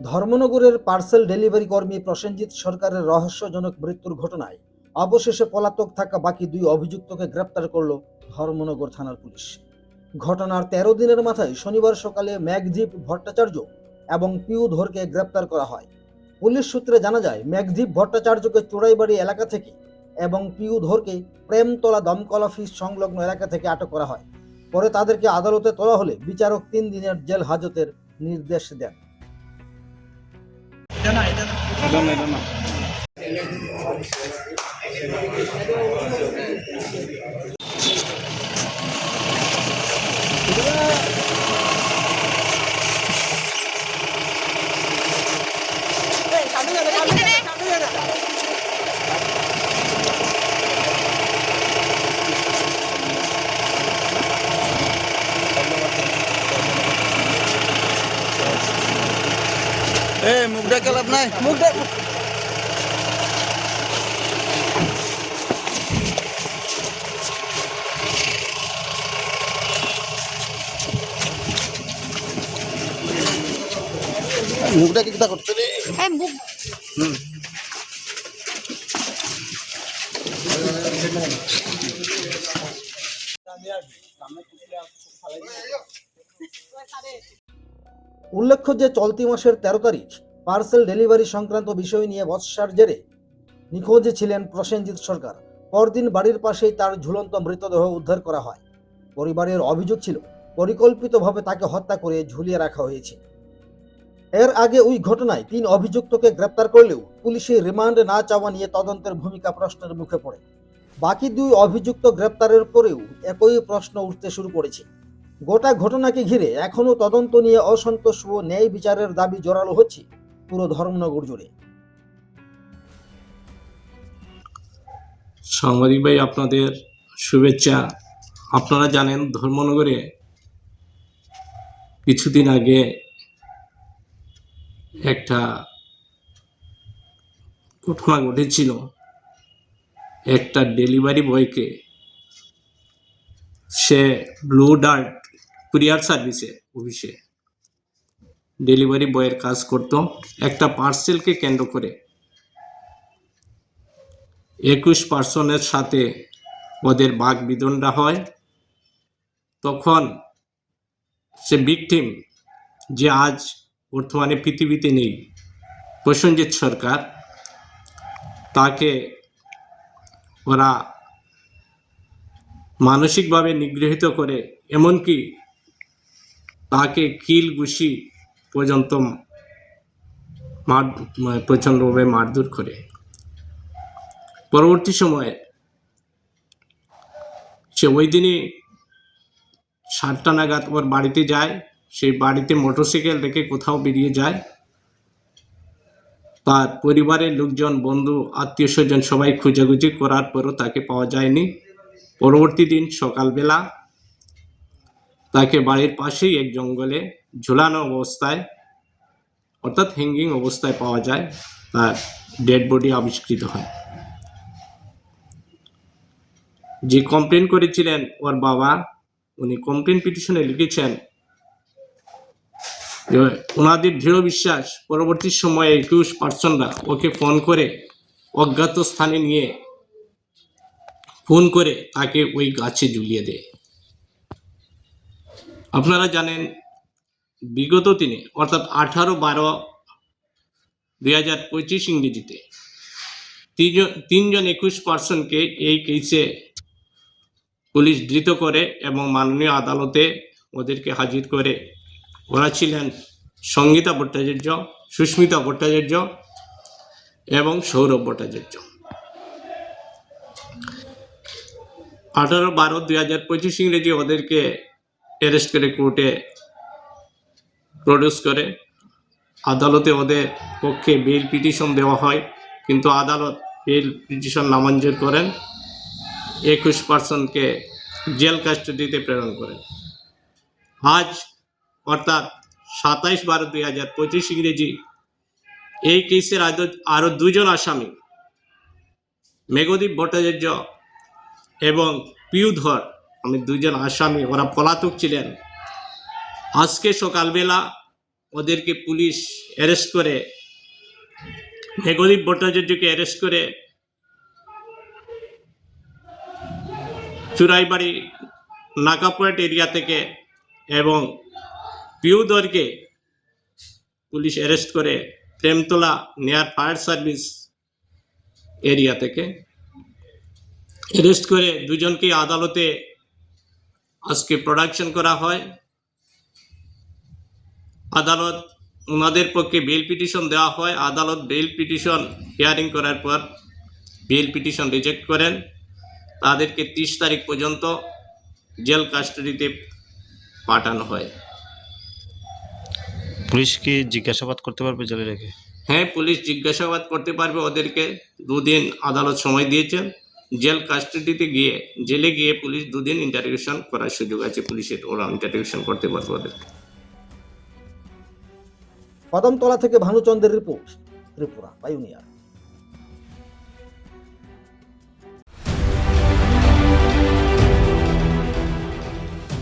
ধর্মনগরের parcel delivery কর্মী প্রসেনজিৎ সরকারের রহস্যজনক মৃত্যুর ঘটনায় অবশেষে পলাতক থাকা বাকি দুই অভিযুক্তকে গ্রেপ্তার করল ধর্মনগর থানার পুলিশ। ঘটনার ১৩ দিনের মাথায় শনিবার সকালে মেঘদীপ ভট্টাচার্য এবং পিউ ধরকে গ্রেপ্তার করা হয়। পুলিশ সূত্রে জানা যায়, মেঘদীপ ভট্টাচার্যকে চোরাইবাড়ি এলাকা থেকে এবং পিউ ধরকে প্রেমতলা দমকল অফিস সংলগ্ন এলাকা থেকে আটক করা হয়। পরে তাদেরকে আদালতে তোলা হলে বিচারক ৩ দিনের জেল হাজতের নির্দেশ দেন। মুখটা কেলাপ নাই মুখটা মুখটা কি করতে রে মুখ উল্লেখ্য যে চলতি মাসের ১৩ তারিখ পার্সেল ডেলিভারি সংক্রান্ত বিষয় নিয়ে বচসার জেরে নিখোঁজ ছিলেন প্রসেনজিৎ সরকার। পরদিন বাড়ির পাশেই তার ঝুলন্ত মৃতদেহ উদ্ধার করা হয়। পরিবারের অভিযোগ ছিল পরিকল্পিতভাবে তাকে হত্যা করে ঝুলিয়ে রাখা হয়েছে। এর আগে ওই ঘটনায় ৩ অভিযুক্তকে গ্রেপ্তার করলেও পুলিশের রিমান্ড না চাওয়া নিয়ে তদন্তের ভূমিকা প্রশ্নের মুখে পড়ে। বাকি ২ অভিযুক্ত গ্রেপ্তারের পরেও একই প্রশ্ন উঠতে শুরু করেছে। গোটা ঘটনাকে ঘিরে এখনও তদন্ত নিয়ে অসন্তোষ ও ন্যায় বিচারের দাবি জোরালো হচ্ছে পুরো ধর্মনগর জুড়ে। সাংবাদিক ভাই, আপনাদের শুভেচ্ছা। আপনারা জানেন, ধর্মনগরে কিছুদিন আগে একটা ঘটনা ঘটেছিল। একটা ডেলিভারি বয়কে সে ব্লু ডার্ট কুরিয়ার সার্ভিসে অফিসে ডেলিভারি বয়ের কাজ করত। একটা পার্সেলকে কেন্দ্র করে ২১ পার্সনের সাথে ওদের বাক বিতণ্ডা হয়। তখন সে ভিকটিম, যে আজ বর্তমানে পৃথিবীতে নেই, প্রসেনজিৎ সরকার, তাকে ওরা মানসিকভাবে নিগৃহীত করে, এমনকি তাকে কিল ঘুষি পর্যন্ত প্রচণ্ডভাবে মারধর করে। পরবর্তী সময়ে সে ওই দিনই ৭টা নাগাদ ওর বাড়িতে যায়। সেই বাড়িতে মোটরসাইকেল রেখে কোথাও বেরিয়ে যায়। তার পরিবারের লোকজন, বন্ধু, আত্মীয় স্বজন সবাই খুঁজাখুঁজি করার পরও তাকে পাওয়া যায়নি। পরবর্তী দিন সকালবেলা তাকে বাড়ির পাশেই এক জঙ্গলে ঝুলানো অবস্থায়, অর্থাৎ হ্যাঙ্গিং অবস্থায় পাওয়া যায়। তার ডেড বডি আবিষ্কৃত হয়। যে কমপ্লেন করেছিলেন ওর বাবা, উনি কমপ্লেন পিটিশনে লিখেছেন যে ওনাদের দৃঢ় বিশ্বাস পরবর্তী সময়ে ২১ পার্সনরা ওকে ফোন করে অজ্ঞাত স্থানে নিয়ে ফোন করে তাকে ওই গাছে ঝুলিয়ে দেয়। আপনারা জানেন, বিগত দিনে অর্থাৎ 18/12/2025 ইংরেজিতে ৩ জন ২১ পার্সনকে এই কেসে পুলিশ ধৃত করে এবং মাননীয় আদালতে ওদেরকে হাজির করে। ওরা ছিলেন সঙ্গীতা ভট্টাচার্য, সুস্মিতা ভট্টাচার্য এবং সৌরভ ভট্টাচার্য। 18/12/2025 ইংরেজি ওদেরকে অ্যারেস্ট করে কোর্টে প্রডিউস করে। আদালতে ওদের পক্ষে বেল পিটিশন দেওয়া হয়, কিন্তু আদালত বেল পিটিশন নামঞ্জুর করেন। ২১ পার্সনকে জেল কাস্টাডিতে প্রেরণ করেন। আজ অর্থাৎ 27/12/2025 ইংরেজি এই কেসের আরও 2 জন আসামি, মেঘদীপ ভট্টাচার্য এবং পিউ ধর, আমি 2 জন আসামি, ওরা পলাতক ছিলেন। আজকে সকালবেলা ওদেরকে পুলিশ অ্যারেস্ট করে, মেঘদীপ ভট্টাচার্যকে অ্যারেস্ট করে চুরাইবাড়ি নাকাপয়েট এরিয়া থেকে এবং পিউদরকে পুলিশ অ্যারেস্ট করে Premtala near fire service area থেকে অ্যারেস্ট করে দুজনকে আদালতে আজকে প্রোডাকশন করা হয়। আদালত ওনাদের পক্ষে বেল পিটিশন দেওয়া হয়। আদালত বেল পিটিশন হিয়ারিং করার পর বেল পিটিশন রিজেক্ট করেন। তাদেরকে 30 তারিখ পর্যন্ত জেল কাস্টডিতে পাঠানো হয়। পুলিশ কি জিজ্ঞাসাবাদ করতে পারবে জেলে রেখে? হ্যাঁ, পুলিশ জিজ্ঞাসাবাদ করতে পারবে। ওদেরকে 2 দিন আদালত সময় দিয়েছেন। জেল কাস্টডিতে গিয়ে জেলে গিয়ে পুলিশ 2 দিন ইন্টারভিউশন করার সুযোগ আছে। পুলিশের ওরা ইন্টারভিউশন করতে পারবে ওদেরকে। কদমতলা থেকে ভানুচন্দ্রের রিপোর্ট, ত্রিপুরা পাইওনিয়ার।